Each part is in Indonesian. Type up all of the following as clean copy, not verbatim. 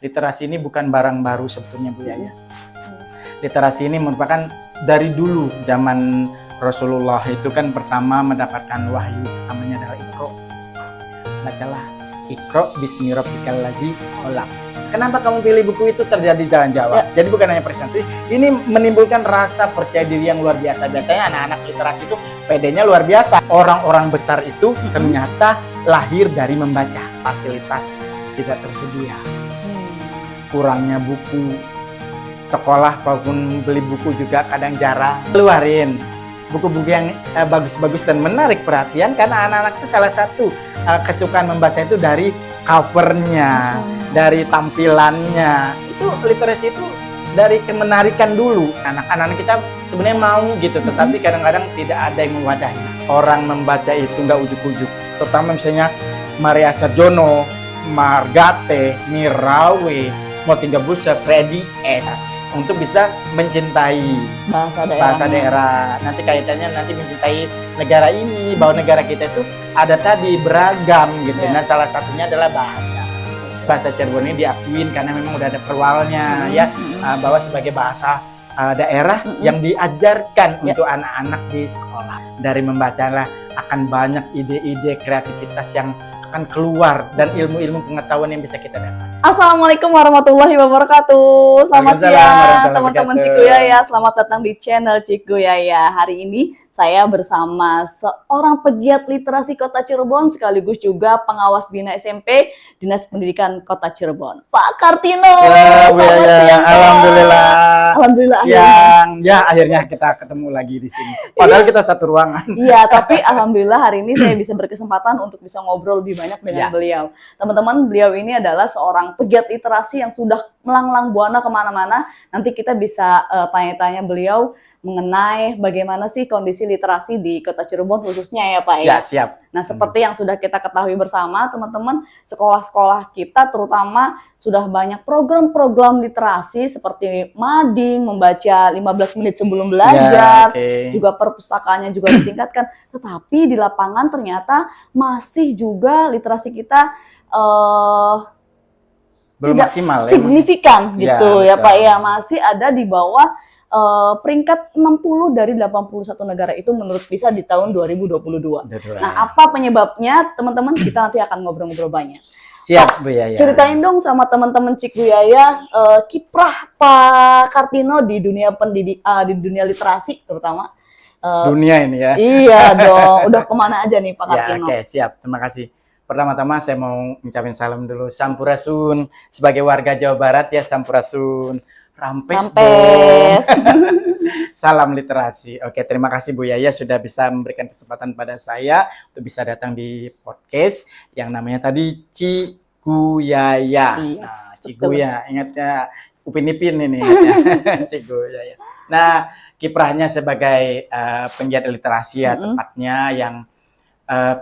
literasi ini bukan barang baru sebetulnya Bu Yaya. Literasi ini merupakan dari dulu zaman Rasulullah itu kan pertama mendapatkan wahyu, namanya adalah Iqra. Bacalah Iqra bismi rabbikal ladzi khalaq. Kenapa kamu pilih buku itu terjadi jalan jawab? Jadi bukan hanya presentasi, ini menimbulkan rasa percaya diri yang luar biasa. Biasanya anak-anak literasi itu pedenya luar biasa. Orang-orang besar itu ternyata lahir dari membaca. Fasilitas tidak tersedia, kurangnya buku, sekolah maupun beli buku juga kadang jarang. Keluarin buku-buku yang bagus-bagus dan menarik perhatian, karena anak-anak itu salah satu kesukaan membaca itu dari covernya, dari tampilannya. Itu literasi itu dari kemenarikan dulu. Anak-anak kita sebenarnya mau gitu, tetapi kadang-kadang tidak ada yang mewadahnya. Orang membaca itu nggak ujuk-ujuk, terutama misalnya Maria Sarjono, Margate, Mirawe, Motingga Busa, Freddy S, untuk bisa mencintai bahasa daerah. Nanti kaitannya nanti mencintai negara ini, bahwa negara kita itu ada tadi beragam gitu. Nah, salah satunya adalah bahasa Cirebon ini diakuin karena memang udah ada perwalnya ya, bahwa sebagai bahasa daerah yang diajarkan untuk anak-anak di sekolah. Dari membacalah akan banyak ide-ide kreativitas yang akan keluar dan ilmu-ilmu pengetahuan yang bisa kita dapat. Assalamualaikum warahmatullahi wabarakatuh. Selamat siang teman-teman Cikgu Yaya. Selamat datang di channel Cikgu Yaya. Hari ini saya bersama seorang pegiat literasi Kota Cirebon sekaligus juga pengawas Bina SMP Dinas Pendidikan Kota Cirebon, Pak Kartino. Selamat siang. Alhamdulillah. Alhamdulillah. Siang. Ya, akhirnya kita ketemu lagi di sini. Padahal kita satu ruangan. Iya, tapi alhamdulillah hari ini saya bisa berkesempatan untuk bisa ngobrol lebih banyak dengan beliau. Teman-teman, beliau ini adalah seorang pegiat literasi yang sudah melanglang buana kemana-mana. Nanti kita bisa tanya-tanya beliau mengenai bagaimana sih kondisi literasi di Kota Cirebon khususnya ya Pak ya. Ya, siap. Nah, seperti yang sudah kita ketahui bersama teman-teman, sekolah-sekolah kita terutama sudah banyak program-program literasi seperti mading, membaca 15 menit sebelum belajar, juga perpustakaannya juga ditingkatkan. Tetapi di lapangan ternyata masih juga literasi kita belum tidak maksimal, signifikan ya, gitu ya betul. Pak ya, masih ada di bawah peringkat 60 dari 81 negara itu menurut PISA di tahun 2022. Nah, apa penyebabnya teman-teman, kita nanti akan ngobrol-ngobrol banyak. Siap Bu Yaya. Ceritain dong sama teman-teman Cikgu Yaya kiprah Pak Kartino di dunia di dunia literasi terutama. Dunia ini ya. Iya dong, udah kemana aja nih Pak Kartino? Ya, oke, siap. Terima kasih. Pertama-tama saya mau ngucapin salam dulu. Sampurasun. Sebagai warga Jawa Barat ya, Sampurasun. Rampes. Salam literasi. Oke, terima kasih Bu Yaya sudah bisa memberikan kesempatan pada saya untuk bisa datang di podcast yang namanya tadi Cikgu Yaya. Nah, Cikgu ya, ingat ya, Upin Ipin ini Cikgu Yaya. Nah, kiprahnya sebagai penggiat literasi ya, tepatnya yang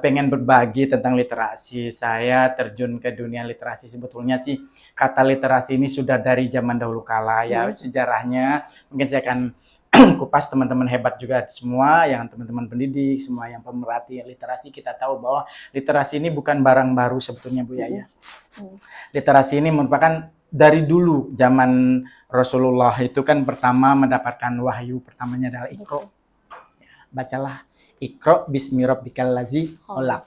pengen berbagi tentang literasi. Saya terjun ke dunia literasi sebetulnya sih, kata literasi ini sudah dari zaman dahulu kala ya, sejarahnya. Mungkin saya akan kupas teman-teman hebat juga semua, yang teman-teman pendidik, semua yang pemerhati literasi. Kita tahu bahwa literasi ini bukan barang baru sebetulnya Bu Yaya. Literasi ini merupakan dari dulu zaman Rasulullah itu kan pertama mendapatkan wahyu, pertamanya adalah Iqra. Bacalah Iqra bismi rabbikal ladzi khalaq.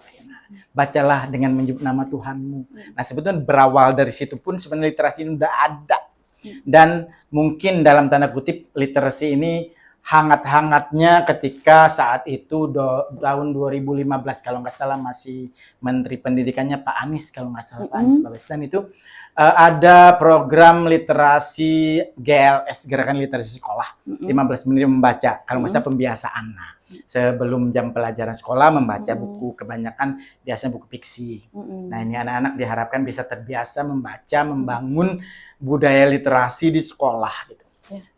Bacalah dengan menyebut nama Tuhanmu. Nah, sebetulnya berawal dari situ pun sebenarnya literasi ini udah ada. Dan mungkin dalam tanda kutip literasi ini hangat-hangatnya ketika saat itu tahun 2015 kalau nggak salah, masih Menteri Pendidikannya Pak Anies kalau nggak salah, Pak Anies Baswedan itu ada program literasi GLS, Gerakan Literasi Sekolah, 15 menit membaca, kalau nggak salah pembiasaan. Nah, sebelum jam pelajaran sekolah membaca buku, kebanyakan biasanya buku fiksi. Nah, ini anak-anak diharapkan bisa terbiasa membaca, membangun budaya literasi di sekolah gitu.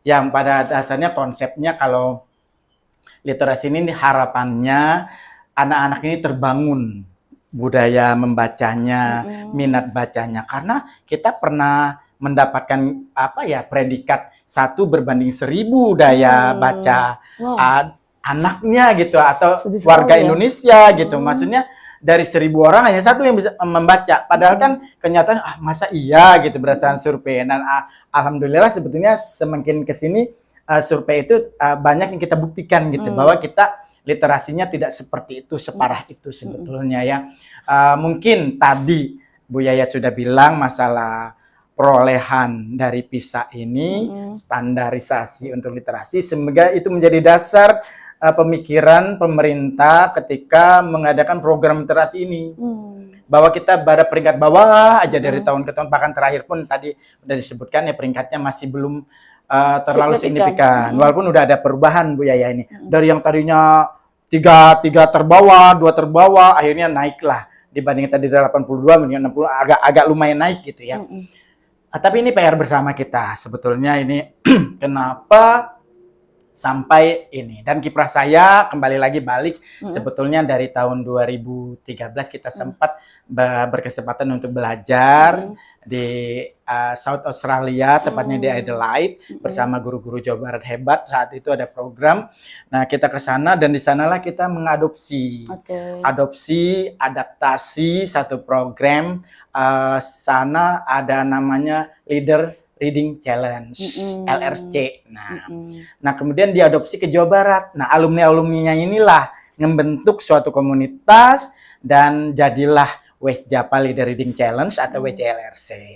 Yang pada dasarnya konsepnya kalau literasi ini harapannya anak-anak ini terbangun budaya membacanya, minat bacanya, karena kita pernah mendapatkan predikat 1 berbanding 1000 daya baca anaknya gitu, atau warga Indonesia gitu. Maksudnya dari 1.000 orang hanya satu yang bisa membaca. Padahal kan kenyataan masa iya gitu berdasarkan survei. Dan alhamdulillah sebetulnya semakin ke sini survei itu banyak yang kita buktikan gitu bahwa kita literasinya tidak seperti itu, separah itu sebetulnya ya. Mungkin tadi Bu Yayat sudah bilang masalah perolehan dari PISA ini, standarisasi untuk literasi, semoga itu menjadi dasar pemikiran pemerintah ketika mengadakan program literasi ini. Bahwa kita pada peringkat bawah aja dari tahun ke tahun, bahkan terakhir pun tadi udah disebutkan ya peringkatnya masih belum terlalu signifikan. Walaupun udah ada perubahan Bu Yaya ini. Dari yang tadinya tiga terbawah, 2 terbawah, akhirnya naiklah dibanding tadi 82 menjadi 60, agak lumayan naik gitu ya. Tapi ini PR bersama kita sebetulnya ini kenapa sampai ini. Dan kiprah saya kembali lagi balik sebetulnya dari tahun 2013 kita sempat berkesempatan untuk belajar di South Australia, tepatnya di Adelaide bersama guru-guru Jawa Barat hebat. Saat itu ada program. Nah, kita ke sana dan di sanalah kita mengadopsi adaptasi satu program. Sana ada namanya Leader Reading Challenge, LRC. Nah, kemudian diadopsi ke Jawa Barat. Nah, alumni-alumninya inilah membentuk suatu komunitas dan jadilah West Japa Leader Reading Challenge atau WCLRC.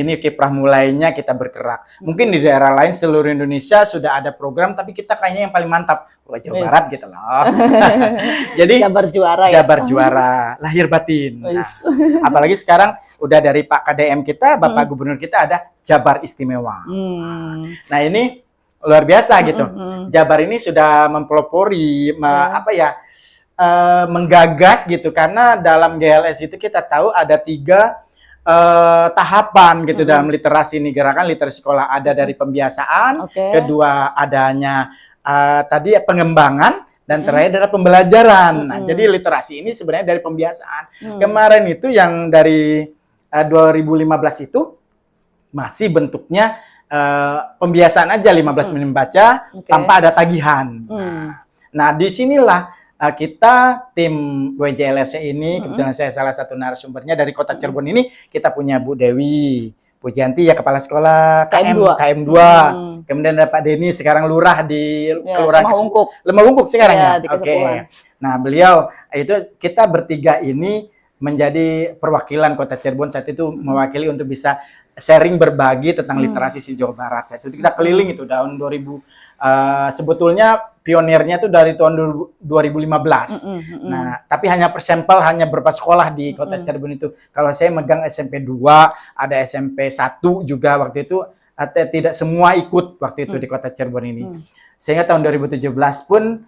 Ini kiprah mulainya kita bergerak. Mungkin di daerah lain seluruh Indonesia sudah ada program, tapi kita kayaknya yang paling mantap Jawa Barat gitu loh. Jadi Jabar juara ya. Jabar juara, lahir batin. Nah, apalagi sekarang udah dari Pak KDM kita, Bapak Gubernur kita ada Jabar Istimewa. Nah, ini luar biasa gitu. Jabar ini sudah mempelopori menggagas gitu, karena dalam GLS itu kita tahu ada 3 tahapan gitu dalam literasi ini. Gerakan literasi sekolah ada dari pembiasaan, kedua adanya tadi pengembangan, dan terakhir adalah pembelajaran. Nah, jadi literasi ini sebenarnya dari pembiasaan. Kemarin itu yang dari 2015 itu masih bentuknya pembiasaan aja, 15 menit baca tanpa ada tagihan. Nah, disinilah kita tim WJLSC ini, kebetulan saya salah satu narasumbernya dari Kota Cirebon ini, kita punya Bu Dewi Pujianti ya, kepala sekolah KM2. Kemudian ada Pak Denny, sekarang lurah di Kelurahan Lemah Wungkuk sekarang ya. Nah, beliau itu kita bertiga ini menjadi perwakilan Kota Cirebon saat itu, mewakili untuk bisa sharing berbagi tentang literasi di Jawa Barat. Saat itu kita keliling itu tahun 2000. Sebetulnya pionirnya itu dari tahun 2015. Nah, tapi hanya persampel, hanya beberapa sekolah di Kota Cirebon itu. Kalau saya megang SMP 2, ada SMP 1 juga waktu itu, tidak semua ikut waktu itu di Kota Cirebon ini. Sehingga tahun 2017 pun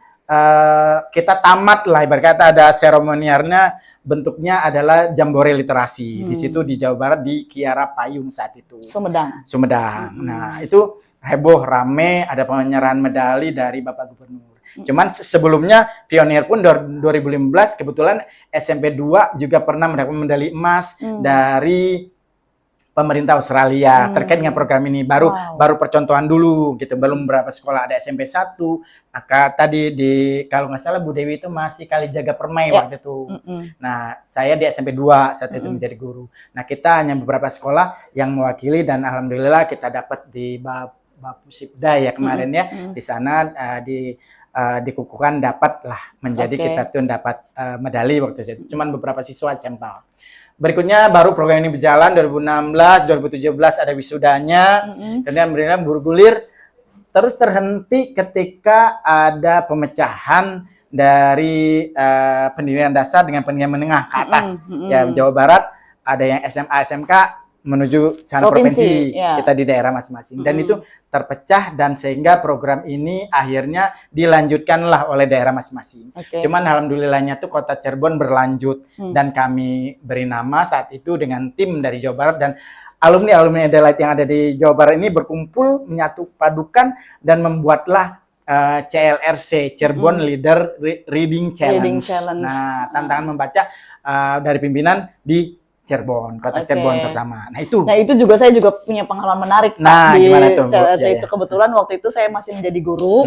kita tamat lah, ibarat kata ada seremonialnya, bentuknya adalah Jambore Literasi. Di situ di Jawa Barat di Kiara Payung saat itu. Sumedang. Nah, itu heboh, rame, ada penyerahan medali dari Bapak Gubernur. Cuman sebelumnya pionir pun 2015 kebetulan SMP 2 juga pernah mendapat medali emas dari pemerintah Australia terkait dengan program ini. Baru percontohan dulu gitu, belum berapa sekolah, ada SMP 1. Maka tadi kalau nggak salah Bu Dewi itu masih Kalijaga Permai waktu itu. Nah, saya di SMP 2 saat itu menjadi guru. Nah, kita hanya beberapa sekolah yang mewakili dan alhamdulillah kita dapat di Bapusipda ya kemarin ya. Di sana dikukuhkan dapatlah menjadi kita tuh dapat medali waktu itu. Cuman beberapa siswa sampel. Berikutnya baru program ini berjalan 2016, 2017 ada wisudanya. Kemudian bergulir terus terhenti ketika ada pemecahan dari pendidikan dasar dengan pendidikan menengah ke atas. Ya, Jawa Barat ada yang SMA, SMK menuju sana provinsi, kita di daerah masing-masing. Dan itu terpecah dan sehingga program ini akhirnya dilanjutkanlah oleh daerah masing-masing. Cuman alhamdulillahnya tuh Kota Cirebon berlanjut dan kami beri nama saat itu dengan tim dari Jawa Barat dan alumni Adelaide yang ada di Jawa Barat ini berkumpul menyatu padukan dan membuatlah CLRC, Cirebon Leader Reading Challenge. Nah, tantangan membaca dari pimpinan di Cirebon, kota Oke. Cirebon terutama. Nah itu. Nah itu juga saya juga punya pengalaman menarik Pak, Nah, di gimana tuh, Bu? CLRC Ya, itu. ya. Kebetulan waktu itu saya masih menjadi guru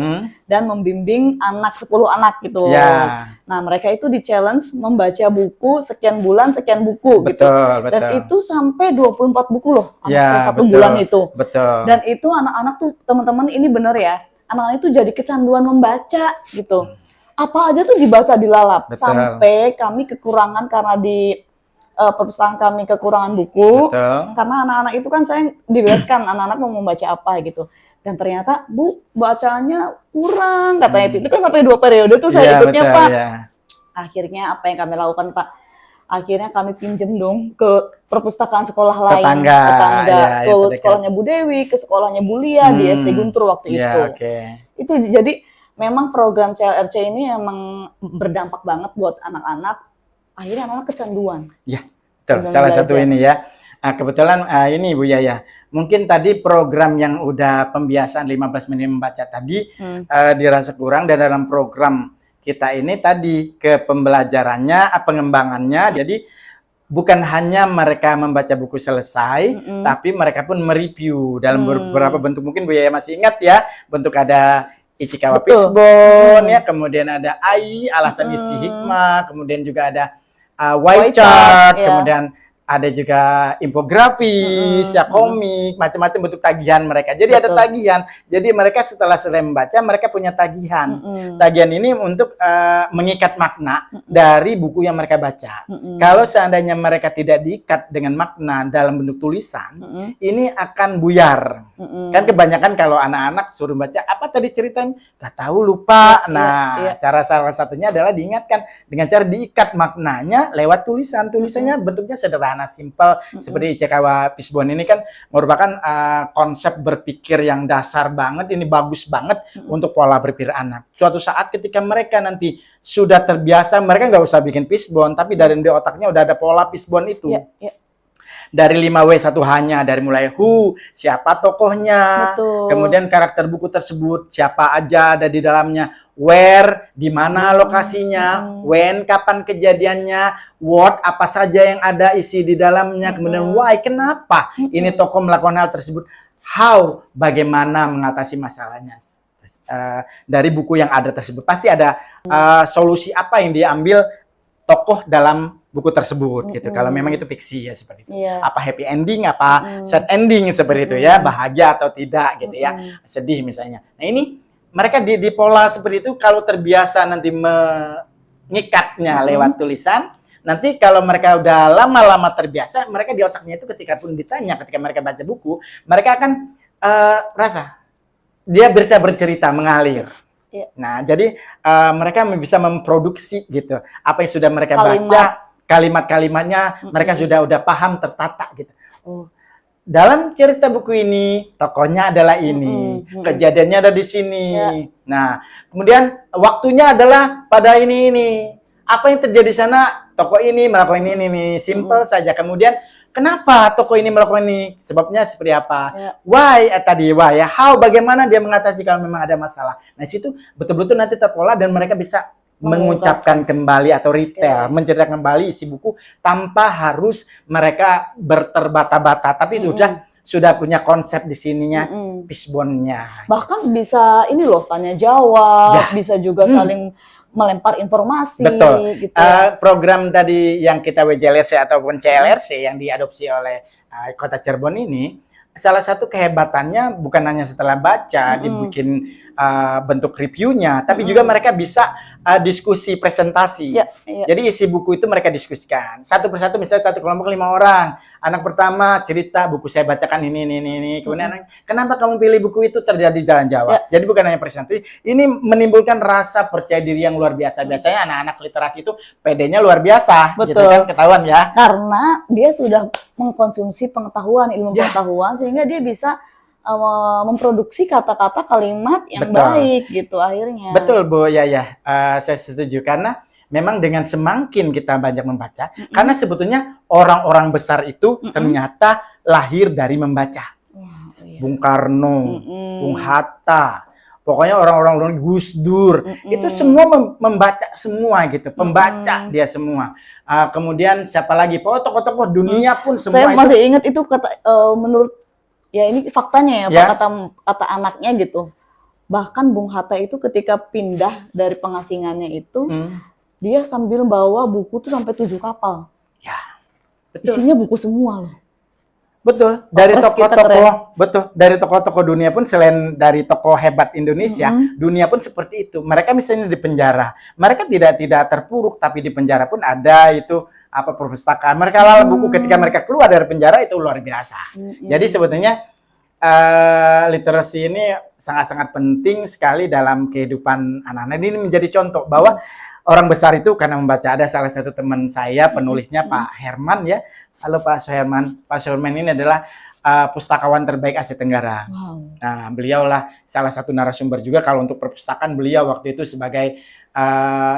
dan membimbing 10 anak gitu. Ya. Nah mereka itu di challenge membaca buku sekian bulan sekian buku gitu. Betul, betul. Dan itu sampai 24 buku loh anak Ya, saya satu betul, bulan itu. betul. Dan itu anak-anak tuh teman-teman ini bener ya, anak-anak itu jadi kecanduan membaca gitu. Apa aja tuh dibaca dilalap. Betul. Sampai kami kekurangan karena di perpustakaan kami kekurangan buku. Betul. Karena anak-anak itu kan saya dibebaskan anak-anak mau membaca apa gitu. Dan ternyata Bu bacaannya kurang katanya itu kan sampai 2 periode tuh saya Iya, ikutnya betul, Pak. ya. Akhirnya apa yang kami lakukan Pak? Akhirnya kami pinjem dong ke perpustakaan sekolah lain, Tetangga, ya, ke terdekat. sekolahnya Bu Dewi, ke sekolahnya Bu Lia di SD Guntur waktu Ya, itu. oke. Itu jadi memang program CLRC ini memang berdampak banget buat anak-anak. Akhirnya anak-anak kecanduan. Ya, betul. Dengan Salah satu belajar. ini ya. Kebetulan ini Bu Yaya. Mungkin tadi program yang udah pembiasaan 15 menit membaca tadi dirasa kurang, dan dalam program kita ini tadi ke pembelajarannya, pengembangannya. Jadi bukan hanya mereka membaca buku selesai, tapi mereka pun mereview dalam beberapa bentuk. Mungkin Bu Yaya masih ingat ya, bentuk ada Ichikawa Betul. Fishbone ya, kemudian ada AI, alasan isi hikmah, kemudian juga ada White white chart, ya. kemudian ada juga infografis, ya komik, macam-macam bentuk tagihan mereka. Jadi ada Betul. tagihan. Jadi mereka setelah selesai membaca, mereka punya tagihan. Tagihan ini untuk mengikat makna dari buku yang mereka baca. Kalau seandainya mereka tidak diikat dengan makna dalam bentuk tulisan, ini akan buyar. Kan kebanyakan kalau anak-anak suruh baca, apa tadi ceritanya? Gak tahu, lupa. Nah, cara salah satunya adalah diingatkan dengan cara diikat maknanya lewat tulisan. Tulisannya bentuknya sederhana, simple, seperti Ichikawa Fishbone ini kan merupakan konsep berpikir yang dasar banget, ini bagus banget untuk pola berpikir anak. Suatu saat ketika mereka nanti sudah terbiasa, mereka nggak usah bikin fishbone, tapi dari di otaknya udah ada pola fishbone itu. Dari 5W1H-nya, dari mulai who, siapa tokohnya, Betul. kemudian karakter buku tersebut, siapa aja ada di dalamnya, where, di mana lokasinya, when, kapan kejadiannya, what, apa saja yang ada isi di dalamnya, kemudian why, kenapa ini tokoh melakukan hal tersebut, how, bagaimana mengatasi masalahnya. Dari buku yang ada tersebut pasti ada solusi apa yang diambil tokoh dalam buku tersebut gitu. Kalau memang itu fiksi ya seperti itu. Apa happy ending, apa sad ending seperti itu ya, bahagia atau tidak gitu ya, sedih misalnya. Nah ini mereka di pola seperti itu, kalau terbiasa nanti mengikatnya lewat tulisan, nanti kalau mereka udah lama-lama terbiasa, mereka di otaknya itu ketika pun ditanya, ketika mereka baca buku, mereka akan rasa dia bisa bercerita, mengalir. Nah, jadi mereka bisa memproduksi gitu apa yang sudah mereka baca, kalimat-kalimatnya mereka sudah paham, tertata gitu. Oh, dalam cerita buku ini tokohnya adalah ini, kejadiannya ada di sini. Nah, kemudian waktunya adalah pada ini. Apa yang terjadi di sana? Tokoh ini melakukan ini. Simple saja. Kemudian kenapa tokoh ini melakukan ini? Sebabnya seperti apa? Why why ya? How, bagaimana dia mengatasi kalau memang ada masalah. Nah, situ betul-betul nanti terpola dan mereka bisa mengucapkan kembali atau retail, menceritakan kembali isi buku tanpa harus mereka berterbata-bata, tapi sudah punya konsep di sininya, fishbone-nya. Bahkan bisa ini loh, tanya jawab, bisa juga saling melempar informasi. Betul. Gitu. Program tadi yang kita WJLRC ataupun CLRC yang diadopsi oleh Kota Cirebon ini, salah satu kehebatannya bukan hanya setelah baca dibikin bentuk reviewnya, tapi juga mereka bisa diskusi presentasi. Jadi isi buku itu mereka diskusikan satu persatu, misalnya satu kelompok 5 orang. Anak pertama cerita, buku saya bacakan ini. Kemudian kenapa kamu pilih buku itu, terjadi jalan jawab. Jadi bukan hanya presentasi, ini menimbulkan rasa percaya diri yang luar biasa. Biasanya anak-anak literasi itu PD-nya luar biasa. Betul. Gitu kan, ketahuan ya. Karena dia sudah mengkonsumsi pengetahuan, ilmu pengetahuan, sehingga dia bisa memproduksi kata-kata kalimat yang baik gitu akhirnya. Betul Bu Yaya, saya setuju karena memang dengan semakin kita banyak membaca, karena sebetulnya orang-orang besar itu ternyata lahir dari membaca. Bung Karno, Bung Hatta, pokoknya orang-orang Gus Dur, itu semua membaca semua gitu, pembaca dia semua. Kemudian siapa lagi? Pokoknya tokoh-tokoh dunia pun semua. Saya masih ingat itu kata menurut ya ini faktanya ya, Pak, kata anaknya gitu. Bahkan Bung Hatta itu ketika pindah dari pengasingannya itu, dia sambil bawa buku tuh sampai 7 kapal. Ya, betul. Isinya buku semua loh. Betul, dari tokoh-tokoh, betul, dari tokoh-tokoh dunia pun selain dari tokoh hebat Indonesia, dunia pun seperti itu. Mereka misalnya di penjara, mereka tidak terpuruk, tapi di penjara pun ada itu apa perpustakaan. Mereka lalu buku ketika mereka keluar dari penjara itu luar biasa. Jadi sebetulnya literasi ini sangat-sangat penting sekali dalam kehidupan anak-anak. Ini menjadi contoh bahwa orang besar itu karena membaca. Ada salah satu teman saya penulisnya Pak Herman ya. Halo Pak Suherman. Pak Suherman ini adalah pustakawan terbaik Asia Tenggara. Wow. Nah, beliaulah salah satu narasumber juga kalau untuk perpustakaan. Beliau waktu itu sebagai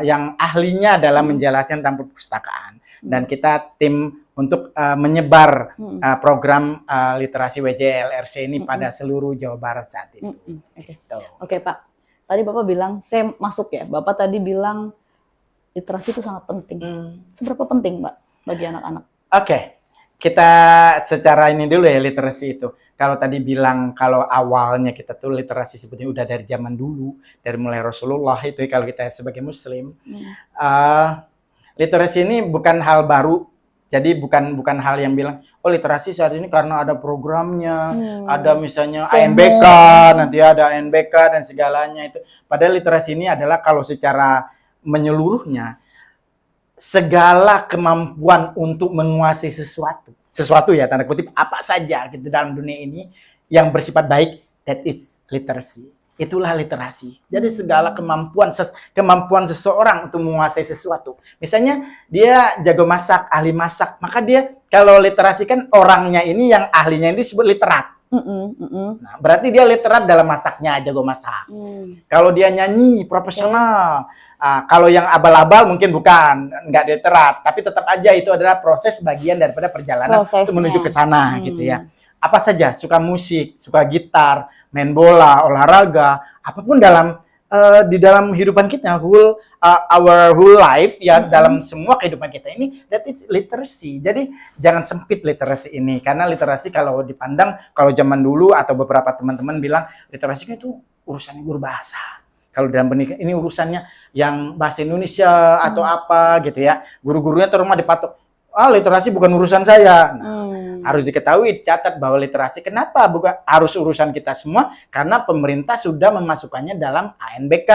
yang ahlinya dalam menjelaskan tentang perpustakaan. Dan kita tim untuk menyebar program literasi WJLRC ini pada seluruh Jawa Barat saat itu. Oke, Pak. Tadi Bapak bilang, saya masuk ya. Bapak tadi bilang literasi itu sangat penting. Seberapa penting, Mbak, bagi anak-anak? Oke, kita secara ini dulu ya literasi itu. Kalau tadi bilang kalau awalnya kita tuh literasi sebetulnya udah dari zaman dulu, dari mulai Rasulullah itu kalau kita sebagai Muslim, literasi ini bukan hal baru. Jadi bukan hal yang bilang oh literasi saat ini karena ada programnya, ada misalnya ANBK, nanti ada ANBK dan segalanya itu. Padahal literasi ini adalah kalau secara menyeluruhnya segala kemampuan untuk menguasai sesuatu ya tanda kutip apa saja gitu dalam dunia ini yang bersifat baik, that is literacy. Itulah literasi. Jadi segala kemampuan seseorang untuk menguasai sesuatu. Misalnya dia jago masak, ahli masak, maka dia kalau literasi kan orangnya ini yang ahlinya ini disebut literat. Nah, berarti dia literat dalam masaknya, jago masak. Kalau dia nyanyi profesional, kalau yang abal-abal mungkin bukan, nggak literat, tapi tetap aja itu adalah proses bagian daripada perjalanan untuk menuju ke sana gitu ya. Apa saja, suka musik, suka gitar, main bola, olahraga, apapun di dalam kehidupan kita, our whole life ya, dalam semua kehidupan kita ini, that is literacy. Jadi jangan sempit literasi ini, karena literasi kalau dipandang, kalau zaman dulu atau beberapa teman-teman bilang literasi itu urusannya guru bahasa. Kalau dalam pendidikan ini urusannya yang bahasa Indonesia atau apa gitu ya, guru-gurunya tuh rumah dipatok. Literasi bukan urusan saya. Nah, harus diketahui, dicatat bahwa literasi kenapa bukan harus urusan kita semua? Karena pemerintah sudah memasukkannya dalam ANBK.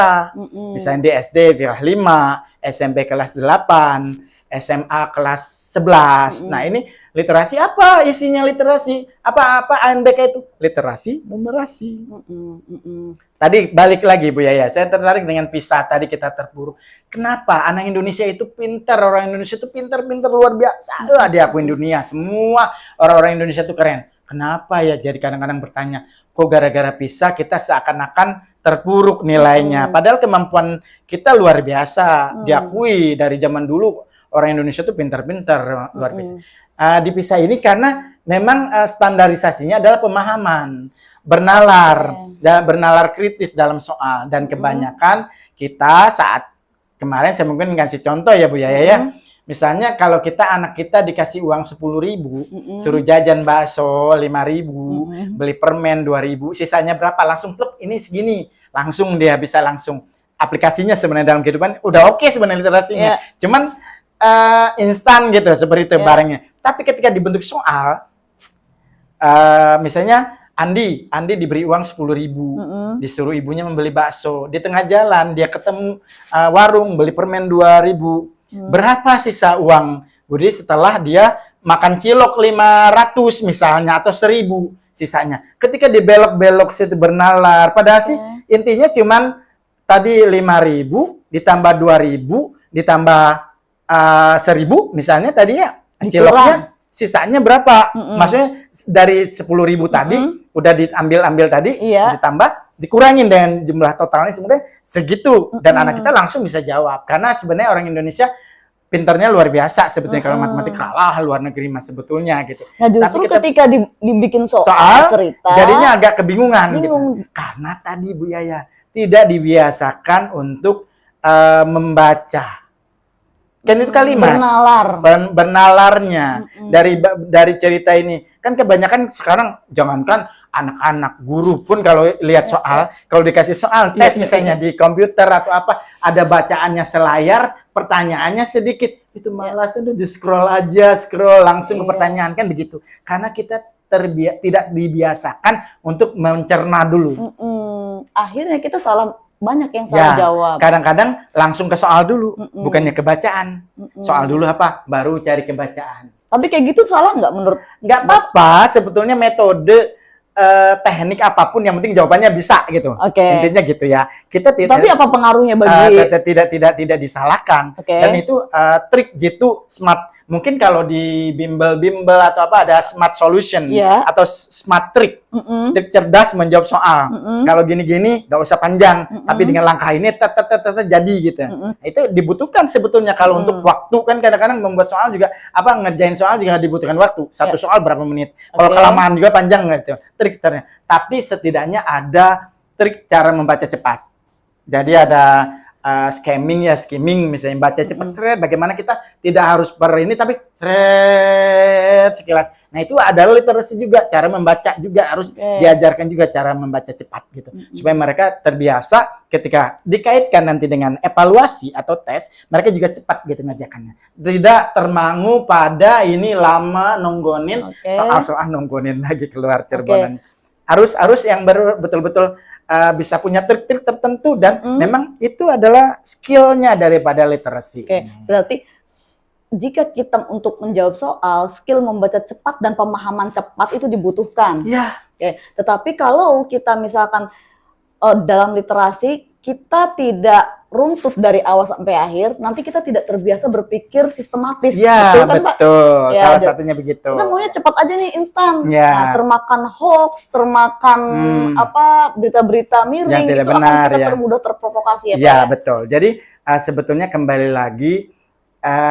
Misalnya di SD kelas 5, SMP kelas 8, SMA kelas 11. Nah, ini literasi apa isinya literasi? Apa ANBK itu? Literasi, numerasi. Tadi balik lagi Bu Yaya, saya tertarik dengan Pisa tadi kita terpuruk. Kenapa anak Indonesia itu pintar, orang Indonesia itu pintar luar biasa. Diakui dunia, semua orang-orang Indonesia itu keren. Kenapa ya? Jadi kadang-kadang bertanya, kok gara-gara Pisa kita seakan-akan terpuruk nilainya. Padahal kemampuan kita luar biasa, diakui dari zaman dulu orang Indonesia itu pintar-pintar luar biasa. Di Pisa ini karena memang standarisasinya adalah pemahaman. Bernalar kritis dalam soal dan kebanyakan kita saat kemarin saya mungkin ngasih contoh ya Bu Yaya ya. Misalnya kalau anak kita dikasih uang 10.000, suruh jajan bakso 5.000, beli permen 2.000, sisanya berapa? Langsung pluk ini segini. Langsung dia bisa langsung aplikasinya sebenarnya dalam kehidupan udah oke sebenarnya literasinya. Cuman instan gitu seperti itu barangnya. Tapi ketika dibentuk soal misalnya Andi diberi uang 10.000, disuruh ibunya membeli bakso. Di tengah jalan dia ketemu warung beli permen 2.000. Berapa sisa uang? Jadi setelah dia makan cilok 500 misalnya atau 1.000 sisanya. Ketika dibelok-belok situ bernalar, padahal sih intinya cuman tadi 5.000 ditambah 2.000 ditambah 1.000 misalnya tadinya ciloknya. Sisanya berapa? Maksudnya dari 10.000 tadi udah diambil tadi ditambah dikurangin dengan jumlah totalnya sebenarnya segitu dan anak kita langsung bisa jawab karena sebenarnya orang Indonesia pintarnya luar biasa sebetulnya kalau matematika kalah luar negeri mas sebetulnya gitu. Nah justru ketika dibikin soal cerita jadinya agak kebingungan gitu. Karena tadi Bu Yaya tidak dibiasakan untuk membaca. Kan itu kalimat bernalarnya dari cerita ini. Kan kebanyakan sekarang jangankan anak-anak, guru pun kalau lihat soal, kalau dikasih soal tes misalnya di komputer atau apa, ada bacaannya selayar, pertanyaannya sedikit, itu malas itu di scroll langsung ke pertanyaan, kan begitu. Karena kita tidak dibiasakan untuk mencerna dulu. Akhirnya kita banyak yang salah jawab. Kadang-kadang langsung ke soal dulu, bukannya ke bacaan. Soal dulu apa? Baru cari ke bacaan. Tapi kayak gitu salah nggak menurut? Nggak apa-apa, sebetulnya metode teknik apapun yang penting jawabannya bisa gitu. Intinya gitu ya. Kita tidak. Tapi apa pengaruhnya bagi? Tidak disalahkan. Dan itu trik jitu smart. Mungkin kalau di bimbel atau apa ada smart solution atau smart trick, trik cerdas menjawab soal. Kalau gini-gini nggak usah panjang, tapi dengan langkah ini jadi gitu. Itu dibutuhkan sebetulnya kalau untuk waktu, kan kadang-kadang membuat soal juga ngerjain soal juga dibutuhkan waktu. Satu soal berapa menit. Kalau kelamaan juga panjang gitu. Trik ternyata. Tapi setidaknya ada trik cara membaca cepat. Jadi ada skimming misalnya baca cepat, bagaimana kita tidak harus tapi sekilas. Nah itu adalah literasi juga, cara membaca juga harus diajarkan juga cara membaca cepat gitu, supaya mereka terbiasa ketika dikaitkan nanti dengan evaluasi atau tes, mereka juga cepat gitu ngerjakannya, tidak termangu pada ini lama nunggonin soal-soal nunggonin lagi keluar cerbonan. Harus yang betul-betul bisa punya trik-trik tertentu dan memang itu adalah skillnya daripada literasi. Berarti jika kita untuk menjawab soal, skill membaca cepat dan pemahaman cepat itu dibutuhkan. Tetapi kalau kita misalkan dalam literasi kita tidak runtut dari awal sampai akhir, nanti kita tidak terbiasa berpikir sistematis. Betul kan, Pak? Salah satunya begitu. Kita maunya cepat aja nih, instan. Nah, termakan hoax, termakan berita-berita miring, itu benar, akan kita permudah terprovokasi ya, Pak. Ya, betul. Jadi sebetulnya kembali lagi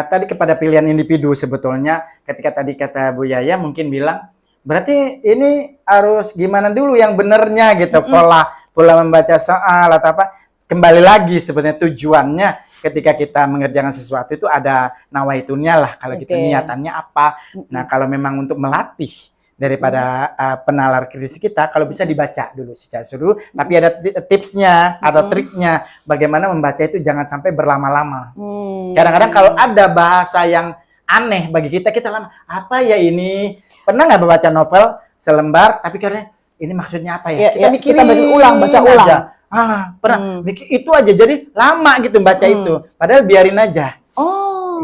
tadi kepada pilihan individu sebetulnya. Ketika tadi kata Bu Yaya mungkin bilang, berarti ini harus gimana dulu yang benernya gitu, pola membaca soal atau apa. Kembali lagi sebetulnya tujuannya ketika kita mengerjakan sesuatu itu ada nawaitunnya lah, kalau gitu niatannya apa. Nah kalau memang untuk melatih daripada penalar kritis kita, kalau bisa dibaca dulu secara seluruh, tapi ada tipsnya atau triknya bagaimana membaca itu jangan sampai berlama-lama. Kadang-kadang kalau ada bahasa yang aneh bagi kita lama, apa ya ini? Pernah nggak baca novel selembar tapi karena ini maksudnya apa ya? Kita mikirin, baca ulang. Pernah mikir itu aja, jadi lama gitu baca itu. Padahal biarin aja.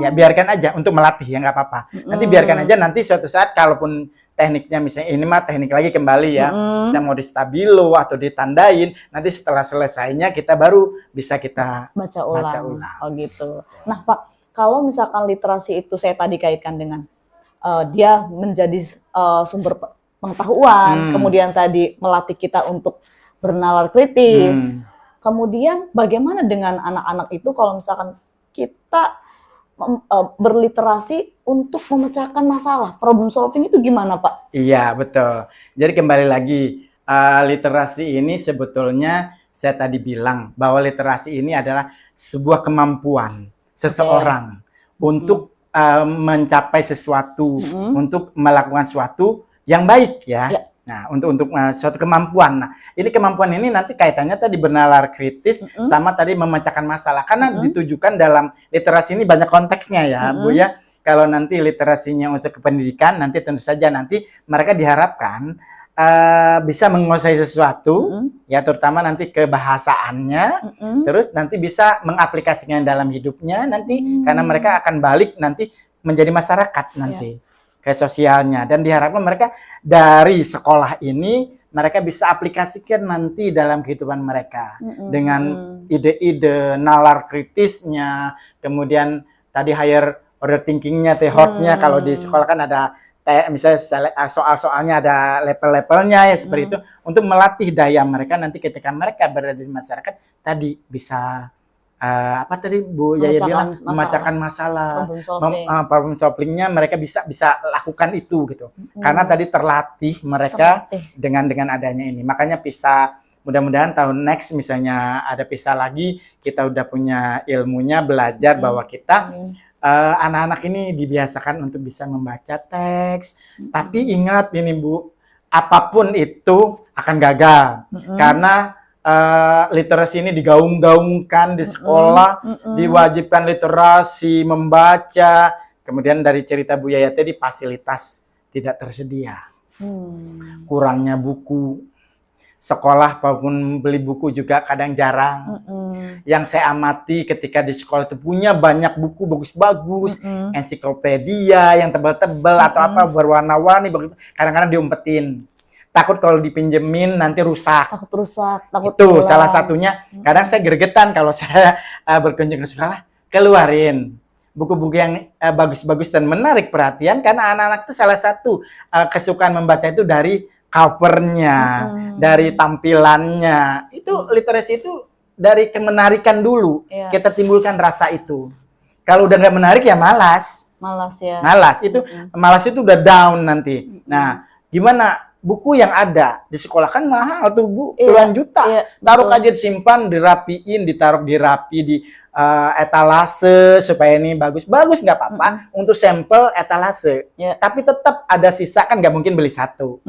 Ya biarkan aja untuk melatih, ya nggak apa-apa. Nanti biarkan aja, nanti suatu saat kalaupun tekniknya misalnya ini mah teknik lagi kembali ya, bisa mau di stabilo atau ditandain, nanti setelah selesainya kita baru bisa kita baca ulang. Oh gitu. Nah Pak, kalau misalkan literasi itu saya tadi kaitkan dengan dia menjadi sumber pengetahuan, kemudian tadi melatih kita untuk bernalar kritis. Kemudian bagaimana dengan anak-anak itu kalau misalkan kita berliterasi untuk memecahkan masalah, problem solving itu gimana Pak? Iya betul. Jadi kembali lagi, literasi ini sebetulnya saya tadi bilang bahwa literasi ini adalah sebuah kemampuan seseorang untuk mencapai sesuatu, untuk melakukan sesuatu yang baik ya. Nah, untuk suatu kemampuan. Nah, ini kemampuan ini nanti kaitannya tadi bernalar kritis sama tadi memecahkan masalah. Karena ditujukan dalam literasi ini banyak konteksnya ya, Bu ya. Kalau nanti literasinya untuk kependidikan, nanti tentu saja nanti mereka diharapkan bisa menguasai sesuatu, ya terutama nanti kebahasaannya, terus nanti bisa mengaplikasikan dalam hidupnya nanti, karena mereka akan balik nanti menjadi masyarakat nanti. Ke sosialnya, dan diharapkan mereka dari sekolah ini mereka bisa aplikasikan nanti dalam kehidupan mereka dengan ide-ide nalar kritisnya, kemudian tadi higher order thinkingnya, thought-nya. Kalau di sekolah kan ada misalnya soal-soalnya ada level-levelnya ya seperti itu, untuk melatih daya mereka nanti ketika mereka berada di masyarakat tadi bisa apa tadi Bu Yaya bilang, memecahkan masalah, problem solving-nya mereka bisa lakukan itu gitu. Karena tadi terlatih mereka dengan adanya ini. Makanya mudah-mudahan tahun next misalnya ada pisah lagi, kita udah punya ilmunya, belajar bahwa kita anak-anak ini dibiasakan untuk bisa membaca teks. Tapi ingat ini Bu, apapun itu akan gagal karena literasi ini digaung-gaungkan di sekolah, diwajibkan literasi, membaca. Kemudian dari cerita Bu Yaya tadi fasilitas tidak tersedia, kurangnya buku. Sekolah maupun beli buku juga kadang jarang. Yang saya amati ketika di sekolah itu punya banyak buku bagus-bagus, ensiklopedia yang tebal-tebal atau apa berwarna-warni, kadang-kadang diumpetin. Takut kalau dipinjemin nanti rusak. Takut rusak, takut itu hilang. salah satunya. Kadang saya gregetan kalau saya berkunjung ke sekolah, keluarin buku-buku yang bagus-bagus dan menarik perhatian, karena anak-anak itu salah satu kesukaan membaca itu dari covernya, dari tampilannya. Itu literasi itu dari kemenarikan dulu. Kita timbulkan rasa itu. Kalau udah nggak menarik ya malas. Malas ya. Malas itu, malas itu udah down nanti. Nah, gimana? Buku yang ada di sekolah kan mahal tuh Bu, puluhan juta. Taruh aja disimpan, dirapiin, ditaruh dirapi di etalase supaya ini bagus-bagus nggak apa-apa. Untuk sampel etalase. Tapi tetap ada sisa, kan nggak mungkin beli satu.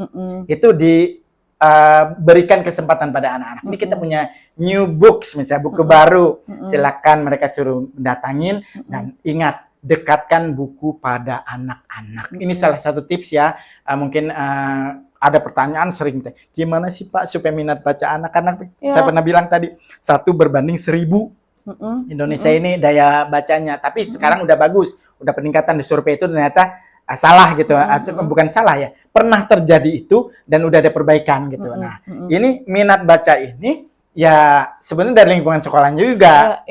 Itu diberikan kesempatan pada anak-anak. Ini kita punya new books, misalnya buku baru. Silakan mereka suruh datangin dan ingat, dekatkan buku pada anak-anak. Ini salah satu tips ya. Mungkin ada pertanyaan sering, gimana sih Pak supaya minat baca anak-anak? Saya pernah bilang tadi, 1 berbanding 1000. Indonesia ini daya bacanya, tapi sekarang udah bagus, udah peningkatan di survei itu ternyata salah gitu, bukan salah ya, pernah terjadi itu dan udah ada perbaikan gitu. Nah, ini minat baca ini ya sebenarnya dari lingkungan sekolahnya juga,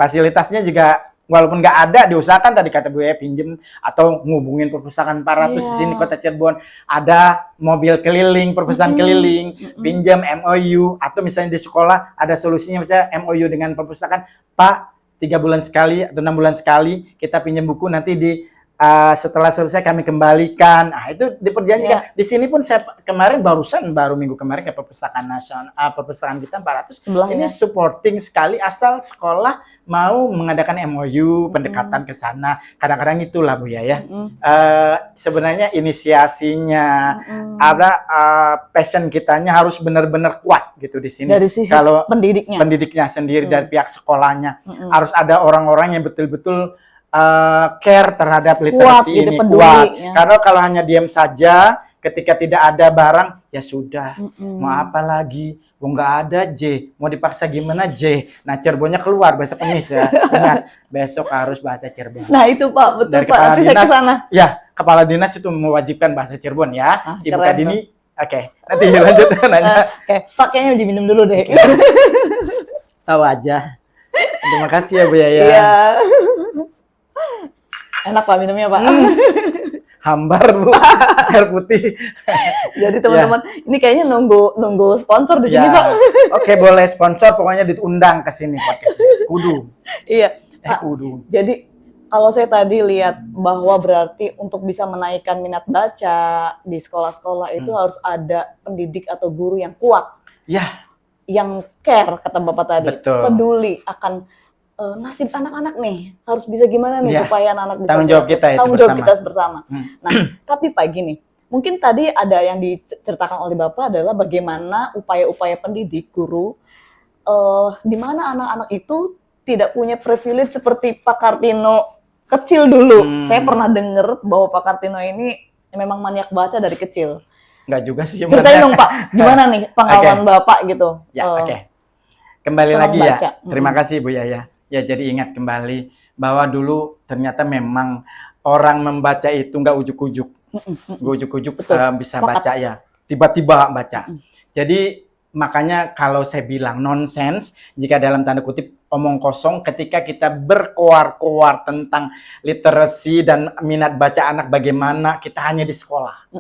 fasilitasnya juga walaupun nggak ada, diusahakan tadi kata Bu ya, pinjem atau ngubungin perpustakaan 400 di sini Kota Cirebon, ada mobil keliling, perpustakaan keliling, pinjam MOU, atau misalnya di sekolah ada solusinya misalnya MOU dengan perpustakaan, Pak 3 bulan sekali atau 6 bulan sekali kita pinjam buku, nanti setelah selesai kami kembalikan. Nah, itu diperjanjikan. Di sini pun saya kemarin baru minggu kemarin ke perpustakaan nasional, perpustakaan kita 400. Ini supporting sekali asal sekolah mau mengadakan MOU, pendekatan ke sana. Kadang-kadang itulah Bu ya. Sebenarnya inisiasinya, ada passion kitanya harus benar-benar kuat gitu di sini. Dari sisi kalau pendidiknya sendiri dari pihak sekolahnya, harus ada orang-orang yang betul-betul care terhadap literasi ini, kuat. Karena kalau hanya diam saja, ketika tidak ada barang, ya sudah, mau apa lagi? Mau nggak ada J, mau dipaksa gimana J? Nah, Cirebonnya keluar besok Kamis ya. Ingat, besok harus bahasa Cirebon. Nah itu Pak, betul dari Pak, nanti saya ke sana. Ya, Kepala Dinas itu mewajibkan bahasa Cirebon ya. Ibu Kadini, oke, nanti lanjut nanya. Oke, Pak kayaknya diminum dulu deh. Tahu aja. Terima kasih ya Bu Yaya. Iya. Enak Pak minumnya Pak. Hambar Bu, air putih. Jadi teman-teman, ini kayaknya nunggu sponsor di sini Pak. Oke, boleh sponsor, pokoknya diundang ke sini podcast. Kudu. Iya. Kudu. Jadi kalau saya tadi lihat bahwa berarti untuk bisa menaikkan minat baca di sekolah-sekolah itu harus ada pendidik atau guru yang kuat. Ya. Yang care kata Bapak tadi. Betul. Peduli akan nasib anak-anak nih, harus bisa gimana nih supaya anak-anak bisa tanggung jawab kita itu tanggung jawab kita bersama. Nah, tapi Pak gini, mungkin tadi ada yang diceritakan oleh Bapak adalah bagaimana upaya-upaya pendidik guru di mana anak-anak itu tidak punya privilege seperti Pak Kartino kecil dulu. Saya pernah dengar bahwa Pak Kartino ini memang maniak baca dari kecil. Enggak juga sih. Ceritain dong Pak, gimana nih pengalaman Bapak gitu? Ya, kembali lagi baca. Ya. Terima kasih Bu Yaya. Ya, jadi ingat kembali bahwa dulu ternyata memang orang membaca itu nggak ujuk-ujuk. Bisa baca ya. Tiba-tiba baca. Jadi makanya kalau saya bilang nonsense, jika dalam tanda kutip omong kosong ketika kita berkoar-koar tentang literasi dan minat baca anak bagaimana kita hanya di sekolah.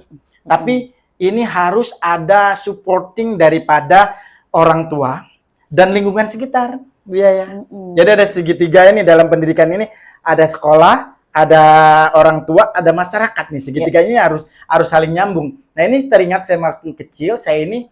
Tapi ini harus ada supporting daripada orang tua dan lingkungan sekitar. Biaya. Jadi ada segitiga ini dalam pendidikan ini, ada sekolah, ada orang tua, ada masyarakat nih. Segitiga ini harus saling nyambung. Nah, ini teringat saya waktu kecil, saya ini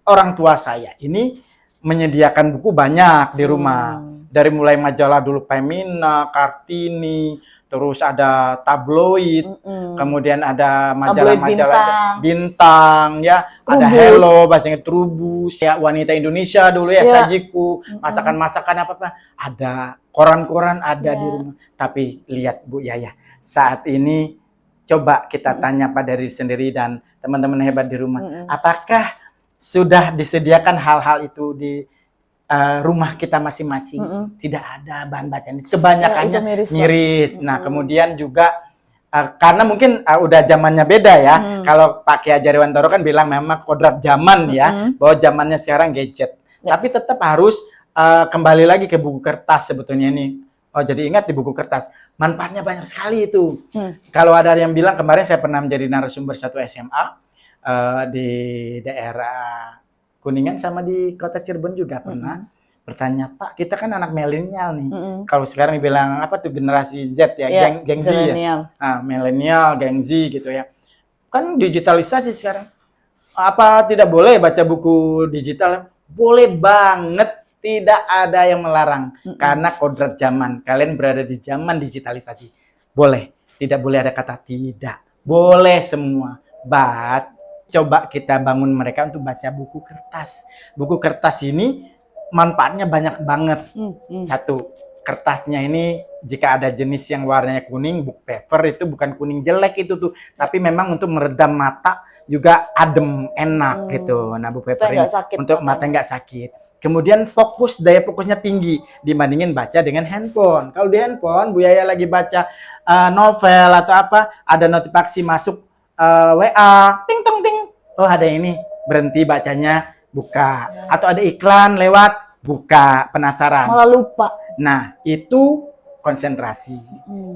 orang tua saya ini menyediakan buku banyak di rumah. Dari mulai majalah dulu Femina, Kartini, terus ada tabloid, kemudian ada majalah-majalah bintang, ya, Trubus. ada Hello, bahasanya Trubus, ya, Wanita Indonesia dulu ya, Sajiku, masakan-masakan apa-apa, ada koran-koran ada di rumah. Tapi lihat Bu Yaya, saat ini coba kita tanya pada diri sendiri dan teman-teman hebat di rumah, apakah sudah disediakan hal-hal itu di rumah kita masing-masing? Tidak ada bahan bacaan, kebanyakannya miris. Nah, kemudian juga karena mungkin udah zamannya beda ya. Kalau Pak Kiai Hajar Dewantara kan bilang memang kodrat zaman ya, bahwa zamannya sekarang gadget. Tapi tetap harus kembali lagi ke buku kertas sebetulnya ini. Oh, jadi ingat di buku kertas manfaatnya banyak sekali itu. Kalau ada yang bilang, kemarin saya pernah menjadi narasumber satu SMA di daerah Kuningan sama di kota Cirebon juga pernah bertanya, Pak, kita kan anak milenial nih. Kalau sekarang dibilang apa tuh generasi Z ya, geng Z ya. Milenial, geng Z gitu ya. Kan digitalisasi sekarang. Apa tidak boleh baca buku digital? Boleh banget, tidak ada yang melarang. Karena kodrat zaman, kalian berada di zaman digitalisasi. Boleh, tidak boleh ada kata tidak. Boleh semua. But coba kita bangun mereka untuk baca buku kertas. Buku kertas ini manfaatnya banyak banget. Satu, kertasnya ini jika ada jenis yang warnanya kuning, book paper itu bukan kuning jelek itu tuh, tapi memang untuk meredam mata juga adem, enak gitu. Nah, book paper ini untuk mata nggak sakit. Kemudian daya fokusnya tinggi dibandingin baca dengan handphone. Kalau di handphone, Bu Yaya lagi baca novel atau apa, ada notifikasi masuk WA, ting tong ting. Oh, ada ini, berhenti bacanya, buka. Atau ada iklan lewat, buka, penasaran. Malah lupa. Nah, itu konsentrasi.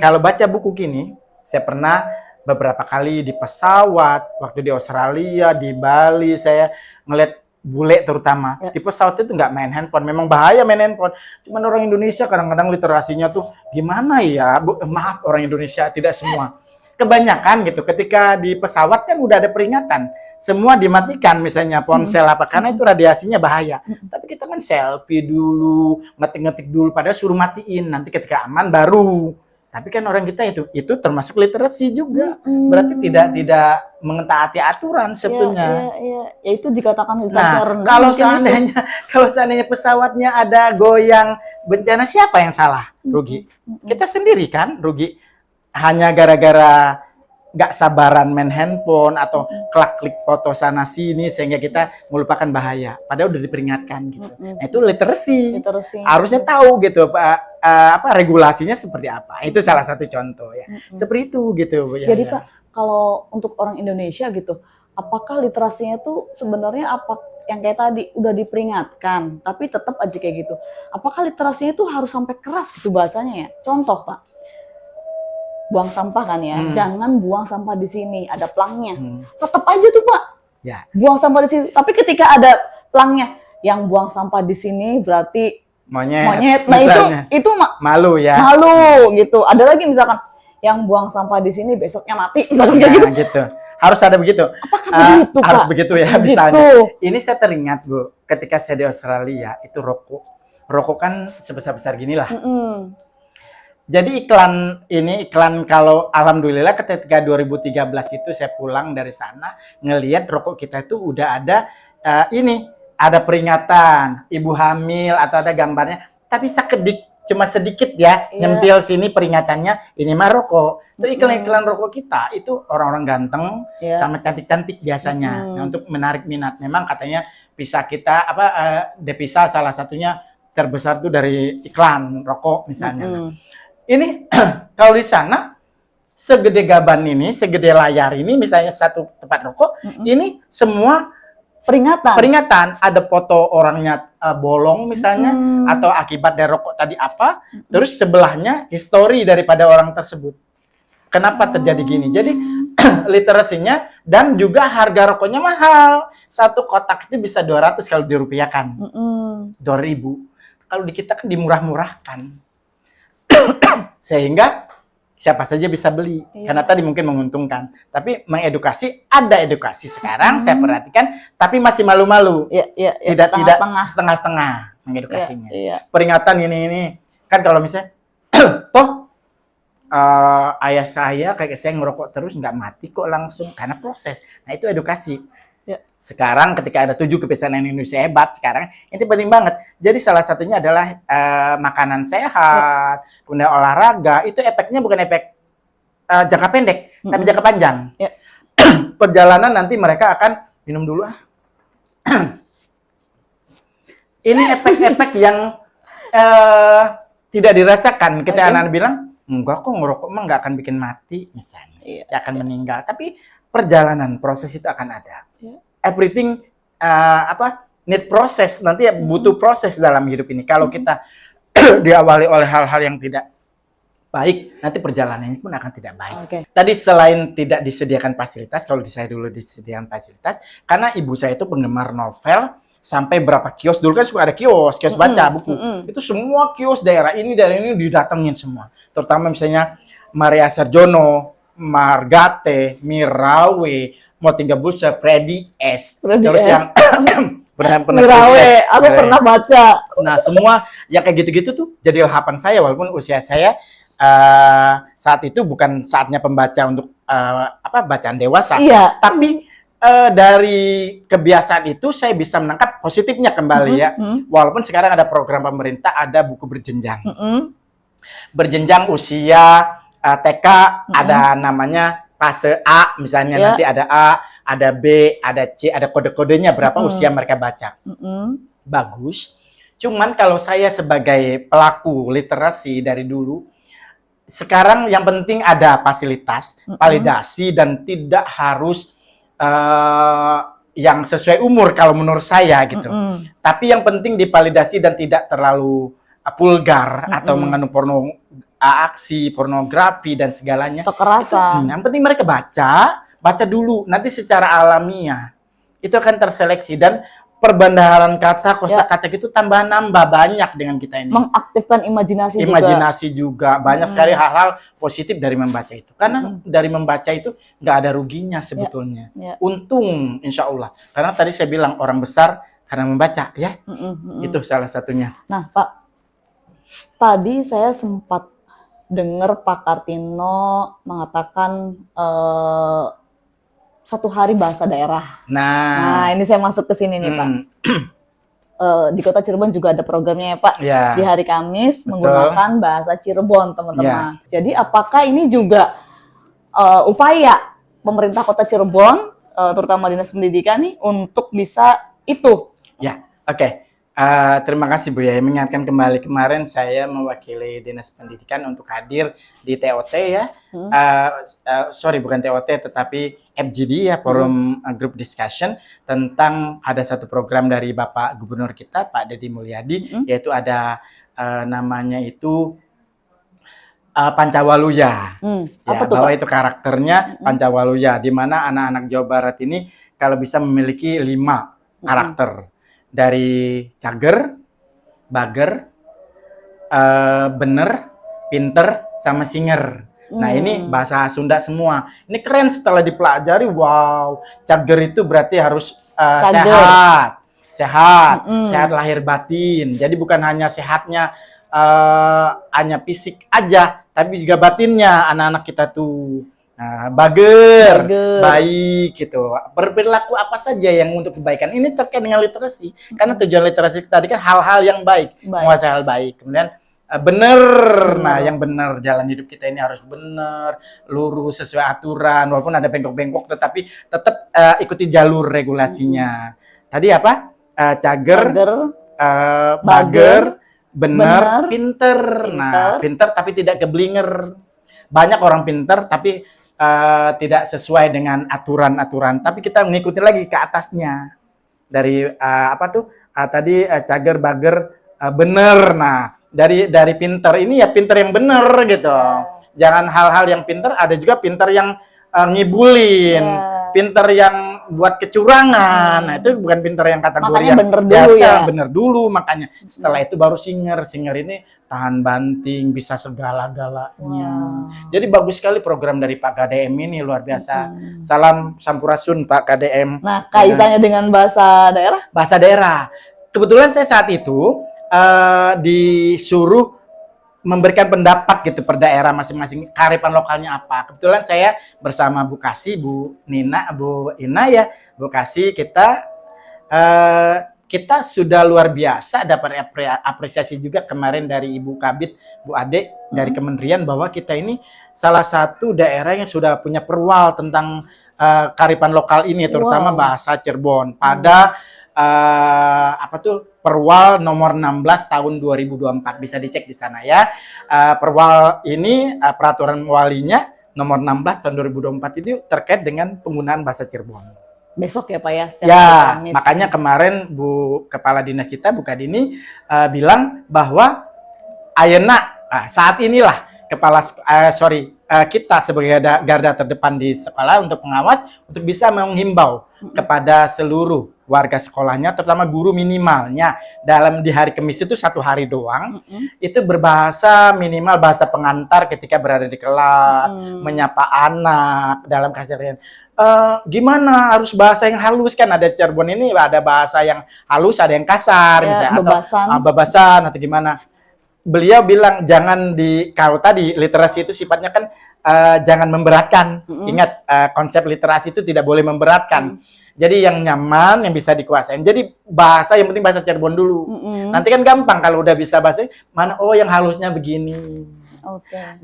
Kalau baca buku gini, saya pernah beberapa kali di pesawat, waktu di Australia, di Bali, saya ngeliat bule terutama. Di pesawat itu nggak main handphone. Memang bahaya main handphone. Cuman orang Indonesia kadang-kadang literasinya tuh gimana ya? Maaf, orang Indonesia, tidak semua. Kebanyakan gitu, ketika di pesawat kan udah ada peringatan, semua dimatikan misalnya ponsel apa, karena itu radiasinya bahaya. Tapi kita kan selfie dulu, ngetik-ngetik dulu, padahal suruh matiin, nanti ketika aman baru. Tapi kan orang kita itu termasuk literasi juga, berarti tidak mengetaati aturan sebetulnya. Ya itu dikatakan literasi rendah. Kalau seandainya pesawatnya ada goyang bencana, siapa yang salah? Rugi. Kita sendiri kan rugi. Hanya gara-gara nggak sabaran main handphone atau klik foto sana sini sehingga kita melupakan bahaya. Padahal udah diperingatkan gitu. Nah, itu literasi. Harusnya tahu gitu apa regulasinya seperti apa. Itu salah satu contoh ya. Seperti itu gitu Bu. Jadi Pak, kalau untuk orang Indonesia gitu, apakah literasinya tuh sebenarnya apa yang kayak tadi udah diperingatkan, tapi tetap aja kayak gitu. Apakah literasinya tuh harus sampai keras gitu bahasanya ya? Contoh Pak, buang sampah kan ya, jangan buang sampah di sini, ada pelangnya. Tetap aja tuh Pak, buang sampah di sini. Tapi ketika ada pelangnya, yang buang sampah di sini berarti monyet. Nah itu malu ya. Malu gitu. Ada lagi misalkan, yang buang sampah di sini besoknya mati, misalkan kayak gitu. Harus ada begitu. Apakah begitu harus Pak? begitu ya misalnya. Ini saya teringat Bu, ketika saya di Australia itu rokok kan sebesar-besar gini lah. Jadi iklan kalau alhamdulillah ketika 2013 itu saya pulang dari sana ngelihat rokok kita itu udah ada ada peringatan ibu hamil atau ada gambarnya, tapi cuma sedikit ya, nyempil sini peringatannya ini mah rokok. Itu iklan rokok kita itu orang-orang ganteng sama cantik-cantik biasanya. Nah, untuk menarik minat, memang katanya visa kita devisa salah satunya terbesar tuh dari iklan rokok misalnya. Ini kalau di sana segede gaban ini, segede layar ini, misalnya satu tempat rokok, ini semua peringatan. Ada foto orangnya bolong misalnya, atau akibat dari rokok tadi apa, terus sebelahnya histori daripada orang tersebut. Kenapa terjadi gini? Jadi literasinya dan juga harga rokoknya mahal. Satu kotak itu bisa 200 kalau dirupiahkan. 2.000. Kalau di kita kan dimurah-murahkan. Sehingga siapa saja bisa beli. Iya. Karena tadi mungkin menguntungkan. Tapi mengedukasi, ada edukasi sekarang saya perhatikan, tapi masih malu-malu. Iya. Tidak Setengah-setengah. setengah-setengah mengedukasinya. Iya. Peringatan ini. Kan kalau misalnya, toh ayah saya kayak saya ngerokok terus nggak mati kok langsung. Karena proses. Nah itu edukasi. Iya. Sekarang ketika ada 7 kebiasaan Indonesia hebat sekarang, itu penting banget. Jadi salah satunya adalah makanan sehat, kemudian olahraga. Itu efeknya bukan efek jangka pendek, tapi jangka panjang. Ya. Perjalanan nanti mereka akan minum dulu ah. Ini efek-efek yang tidak dirasakan. Ketika anak-anak bilang, enggak kok ngerokok mah nggak akan bikin mati misalnya, Iya. akan meninggal. Tapi perjalanan proses itu akan ada. Iya. Everything need proses. Nanti butuh proses dalam hidup ini. Kalau kita diawali oleh hal-hal yang tidak baik, nanti perjalanannya pun akan tidak baik. Oke. Tadi selain tidak disediakan fasilitas, kalau di saya dulu disediakan fasilitas, karena ibu saya itu penggemar novel, sampai berapa kios, dulu kan suka ada kios baca buku. Itu semua kios daerah ini didatengin semua. Terutama misalnya Maria Sarjono, Margate, Mirawe, Motingga Busa, Freddy S. Terus yang pernah Mirawe, aku pernah baca. Nah, semua yang kayak gitu-gitu tuh jadi harapan saya, walaupun usia saya saat itu bukan saatnya pembaca untuk bacaan dewasa. Iya. Tapi dari kebiasaan itu saya bisa menangkap positifnya kembali ya. Walaupun sekarang ada program pemerintah, ada buku berjenjang. Berjenjang usia TK, ada namanya fase A misalnya, nanti ada A, ada B, ada C, ada kode-kodenya berapa usia mereka baca. Bagus. Cuman kalau saya sebagai pelaku literasi dari dulu, sekarang yang penting ada fasilitas, validasi, dan tidak harus yang sesuai umur kalau menurut saya gitu. Tapi yang penting divalidasi dan tidak terlalu vulgar atau mengandung aksi pornografi dan segalanya. Kekerasan. Yang penting mereka baca dulu. Nanti secara alamiah itu akan terseleksi, dan perbandaran kata, kosakata itu tambah-nambah banyak dengan kita ini. Mengaktifkan imajinasi juga. Imajinasi juga. Banyak sekali hal-hal positif dari membaca itu. Karena dari membaca itu nggak ada ruginya sebetulnya. Untung insya Allah. Karena tadi saya bilang orang besar karena membaca ya. Itu salah satunya. Nah Pak, tadi saya sempat dengar Pak Kartino mengatakan 1 hari bahasa daerah. Nah, ini saya masuk ke sini nih Pak. Di Kota Cirebon juga ada programnya ya Pak. Di hari Kamis menggunakan bahasa Cirebon, teman-teman. Jadi apakah ini juga upaya pemerintah Kota Cirebon, terutama Dinas Pendidikan nih, untuk bisa itu? Ya, oke. Terima kasih Bu ya, mengingatkan kembali. Kemarin saya mewakili Dinas Pendidikan untuk hadir di TOT ya. Sorry, bukan TOT tetapi FGD ya, Forum Group Discussion, tentang ada satu program dari Bapak Gubernur kita Pak Deddy Mulyadi, yaitu ada namanya itu Pancawaluya. Apa tuh, bahwa Pak? itu karakternya Pancawaluya, di mana anak-anak Jawa Barat ini kalau bisa memiliki 5 karakter. Dari cager, bager, bener, pinter, sama singer. Nah ini bahasa Sunda semua. Ini keren setelah dipelajari. Wow, cager itu berarti harus sehat lahir batin. Jadi bukan hanya sehatnya hanya fisik aja, tapi juga batinnya anak-anak kita tuh. Nah, bager, baik gitu. Berperilaku apa saja yang untuk kebaikan. Ini terkait dengan literasi. Karena tujuan literasi tadi kan hal-hal yang baik, menguasai hal baik. Kemudian benar. Nah, yang benar, jalan hidup kita ini harus benar, lurus, sesuai aturan. Walaupun ada bengkok-bengkok, tetapi tetap ikuti jalur regulasinya. Tadi apa? Cager, bager, benar, pinter. Nah, pinter tapi tidak keblinger. Banyak orang pinter tapi tidak sesuai dengan aturan-aturan, tapi kita mengikuti lagi ke atasnya dari tadi cager, bager, bener. Nah dari pinter ini ya pinter yang bener gitu. Jangan hal-hal yang pinter, ada juga pinter yang ngibulin, pinter yang buat kecurangan. Nah, itu bukan pinter yang kategori Makanya yang bener dulu ya. bener dulu, makanya setelah itu baru singer. Singer ini tahan banting, bisa segala-galanya. Wow. Jadi bagus sekali program dari Pak KDM ini, luar biasa. Salam Sampurasun Pak KDM. Nah, kaitannya dengan bahasa daerah? Bahasa daerah. Kebetulan saya saat itu disuruh memberikan pendapat gitu per daerah masing-masing, kearifan lokalnya apa. Kebetulan saya bersama Bu Kasih, Bu Nina, Bu Ina ya, Bu Kasih, kita sudah luar biasa dapat apresiasi juga kemarin dari Ibu Kabit, Bu Ade dari Kementerian, bahwa kita ini salah satu daerah yang sudah punya perwal tentang kearifan lokal ini, terutama bahasa Cirebon pada Perwal nomor 16 tahun 2024, bisa dicek di sana ya. Perwal ini peraturan walinya nomor 16 tahun 2024 itu terkait dengan penggunaan bahasa Cirebon. Besok ya Pak ya? Setiap Ya, hari Kamis. makanya kemarin Bu Kepala Dinas kita, Bu Kadini, bilang bahwa ayeuna saat inilah kita sebagai garda terdepan di sekolah untuk pengawas, untuk bisa menghimbau kepada seluruh warga sekolahnya, terutama guru, minimalnya di hari Kamis itu 1 hari doang, itu berbahasa minimal bahasa pengantar ketika berada di kelas, menyapa anak dalam keseharian. Gimana harus bahasa yang halus, kan ada Cirebon ini ada bahasa yang halus, ada yang kasar, ya, misalnya bebasan. atau bebasan atau gimana. Beliau bilang jangan kalau tadi literasi itu sifatnya kan jangan memberatkan. Ingat konsep literasi itu tidak boleh memberatkan. Jadi yang nyaman, yang bisa dikuasain. Jadi bahasa yang penting bahasa Cirebon dulu. Nanti kan gampang kalau udah bisa bahasa mana, oh yang halusnya begini.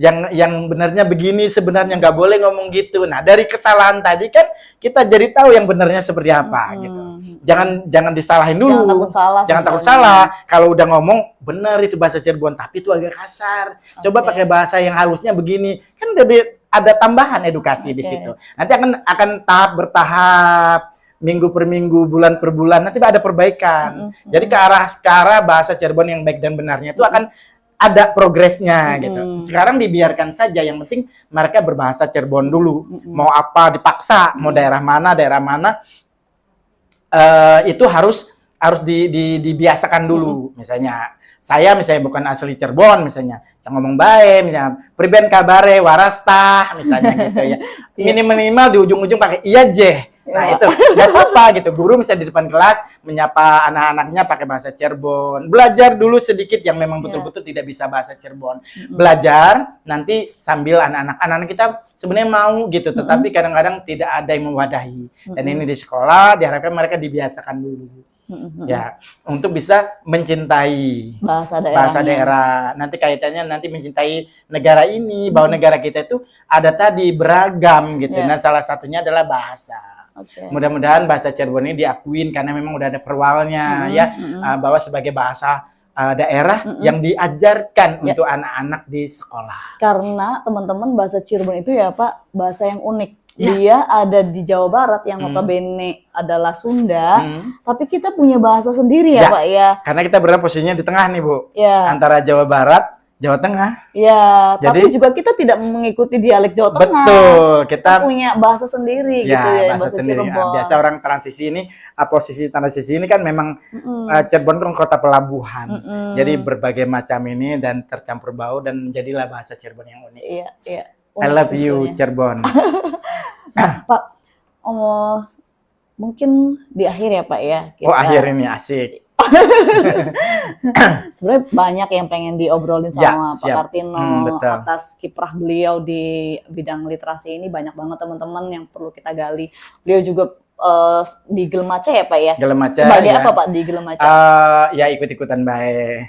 Yang benarnya begini, sebenarnya nggak boleh ngomong gitu. Nah, dari kesalahan tadi kan kita jadi tahu yang benarnya seperti apa gitu. Jangan disalahin dulu. Jangan takut salah. Jangan takut salah. Kalau udah ngomong benar itu bahasa Cirebon, tapi itu agak kasar. Coba pakai bahasa yang halusnya begini. Kan ada tambahan edukasi di situ. Nanti akan tahap bertahap, minggu per minggu, bulan per bulan, nanti ada perbaikan. Jadi ke arah bahasa Cirebon yang baik dan benarnya itu akan ada progresnya gitu. Sekarang dibiarkan saja, yang penting mereka berbahasa Cirebon dulu. Mau apa dipaksa, mau daerah mana, itu harus dibiasakan dulu. Misalnya saya bukan asli Cirebon, misalnya yang ngomong baik, misalnya priben kabare warasta, misalnya gitu ya. Minimal di ujung-ujung pakai iya jeh. Nah itu nggak apa-apa gitu. Guru misalnya di depan kelas menyapa anak-anaknya pakai bahasa Cirebon. Belajar dulu sedikit yang memang betul-betul tidak bisa bahasa Cirebon. Belajar nanti sambil anak-anak kita sebenarnya mau gitu, tetapi kadang-kadang tidak ada yang mewadahi. Dan ini di sekolah diharapkan mereka dibiasakan dulu. Ya, untuk bisa mencintai bahasa daerah. Nanti kaitannya mencintai negara ini, bahwa negara kita itu ada tadi beragam gitu. Nah, salah satunya adalah bahasa. Mudah-mudahan bahasa Cirebon ini diakuin karena memang udah ada perwalnya bahwa sebagai bahasa daerah yang diajarkan untuk anak-anak di sekolah. Karena teman-teman bahasa Cirebon itu ya Pak, bahasa yang unik. Dia ada di Jawa Barat yang notabene adalah Sunda, tapi kita punya bahasa sendiri ya Pak ya. Karena kita berada posisinya di tengah nih Bu, antara Jawa Barat, Jawa Tengah. Ya, tapi juga kita tidak mengikuti dialek Jawa Tengah. Betul, kita punya bahasa sendiri gitu ya, bahasa sendiri. Cirebon. Biasa orang transisi ini, posisi transisi ini kan memang Cirebon kan kota pelabuhan. Jadi berbagai macam ini dan tercampur bau dan jadilah bahasa Cirebon yang unik. Iya. I love you Cirebon. Pak, mungkin di akhir ya Pak ya. Akhir ini asik. Sebenarnya banyak yang pengen diobrolin sama Pak Kartino atas kiprah beliau di bidang literasi ini, banyak banget teman-teman yang perlu kita gali. Beliau juga di Gelemaca ya Pak ya? Gelemaca. Sebagai apa Pak di Gelemaca? Ya ikut-ikutan baik.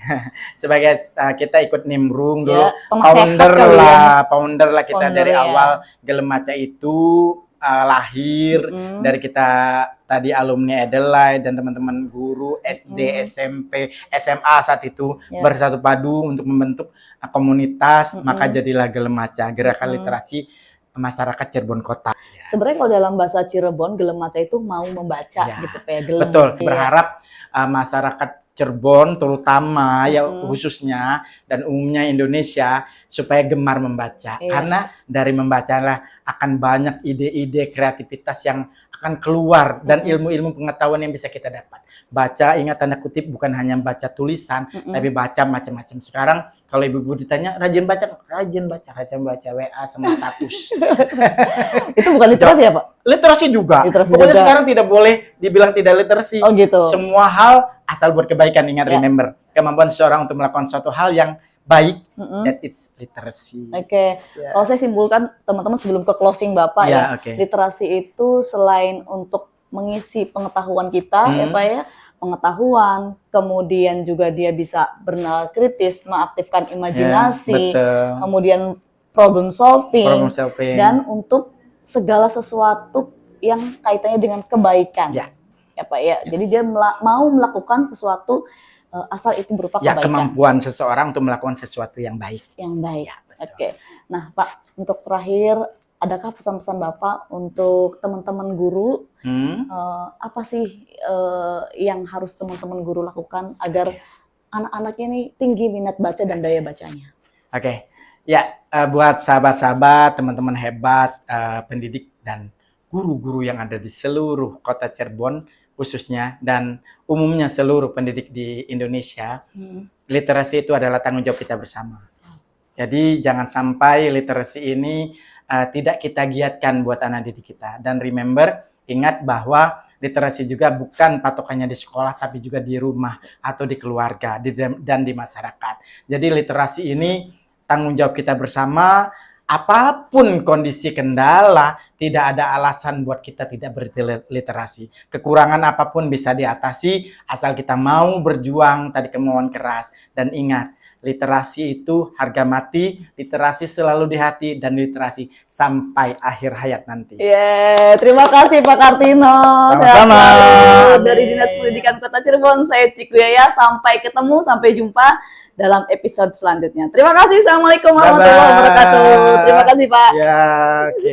Sebagai kita ikut nimbrung dulu. Founder lah kita dari awal. Gelemaca itu lahir dari kita tadi alumni Adelaide dan teman-teman guru SD, SMP, SMA saat itu bersatu padu untuk membentuk komunitas, maka jadilah Gelemaca, Gerakan Literasi Masyarakat Cirebon Kota. Sebenarnya kalau dalam bahasa Cirebon, Gelemaca itu mau membaca gitu Pak ya. Betul, berharap masyarakat Cirebon terutama khususnya dan umumnya Indonesia supaya gemar membaca. Karena dari membacalah akan banyak ide-ide kreativitas yang akan keluar dan ilmu-ilmu pengetahuan yang bisa kita dapat. Baca, ingat tanda kutip, bukan hanya baca tulisan, tapi baca macam-macam. Sekarang kalau ibu-ibu ditanya rajin baca WA sama status. Itu bukan literasi ya, Pak? Literasi juga. Literasi Pokoknya juga. sekarang tidak boleh dibilang tidak literasi. Oh gitu. Semua hal asal buat kebaikan, ingat, remember. Kemampuan seseorang untuk melakukan suatu hal yang baik, that it's literacy. Oke. Ya. Kalau saya simpulkan teman-teman sebelum ke closing Bapak Ya, ya, oke. literasi itu selain untuk mengisi pengetahuan kita ya Pak ya, pengetahuan, kemudian juga dia bisa bernalar kritis, mengaktifkan imajinasi, betul. kemudian problem solving, Dan dan untuk segala sesuatu yang kaitannya dengan kebaikan. Ya. Ya Pak ya. Jadi dia mau melakukan sesuatu asal itu berupa ya, kebaikan. kemampuan seseorang untuk melakukan sesuatu yang baik. Yang baik. Ya, Oke. Nah, Pak, untuk terakhir, adakah pesan-pesan Bapak untuk teman-teman guru? Apa sih yang harus teman-teman guru lakukan agar anak-anaknya ini tinggi minat baca dan daya bacanya? Oke. Ya, buat sahabat-sahabat, teman-teman hebat, pendidik dan guru-guru yang ada di seluruh kota Cirebon khususnya dan umumnya seluruh pendidik di Indonesia, literasi itu adalah tanggung jawab kita bersama. Jadi jangan sampai literasi ini tidak kita giatkan buat anak didik kita. Dan remember, ingat bahwa literasi juga bukan patokannya di sekolah, tapi juga di rumah atau di keluarga dan di masyarakat. Jadi literasi ini tanggung jawab kita bersama. Apapun kondisi kendala, tidak ada alasan buat kita tidak berliterasi. Kekurangan apapun bisa diatasi asal kita mau berjuang, tadi kemauan keras. Dan ingat, literasi itu harga mati, literasi selalu di hati, dan literasi sampai akhir hayat nanti. Terima kasih Pak Kartino. Sehat Sama-sama. selalu. Dari Dinas Pendidikan Kota Cirebon, saya Ciku Yaya. Sampai ketemu, sampai jumpa dalam episode selanjutnya. Terima kasih. Assalamualaikum warahmatullahi wabarakatuh. Terima kasih Pak. Ya, oke.